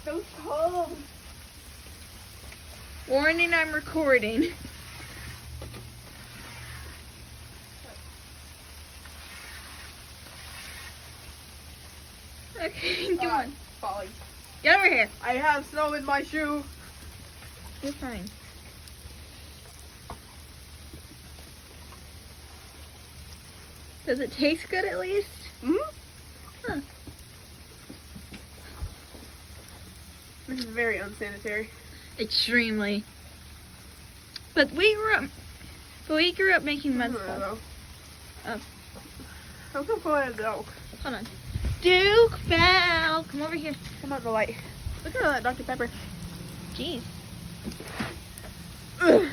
so cold. Warning, I'm recording. Okay, come on. Falling. Get over here. I have snow in my shoe. You're fine. Does it taste good at least? Mm-hmm. Huh. This is very unsanitary. Extremely. But we grew up making mudslide. Oh. How come I go? Hold on. Duke Bell, come over here. Come out the light. Look at that Dr. Pepper. Jeez. Ugh.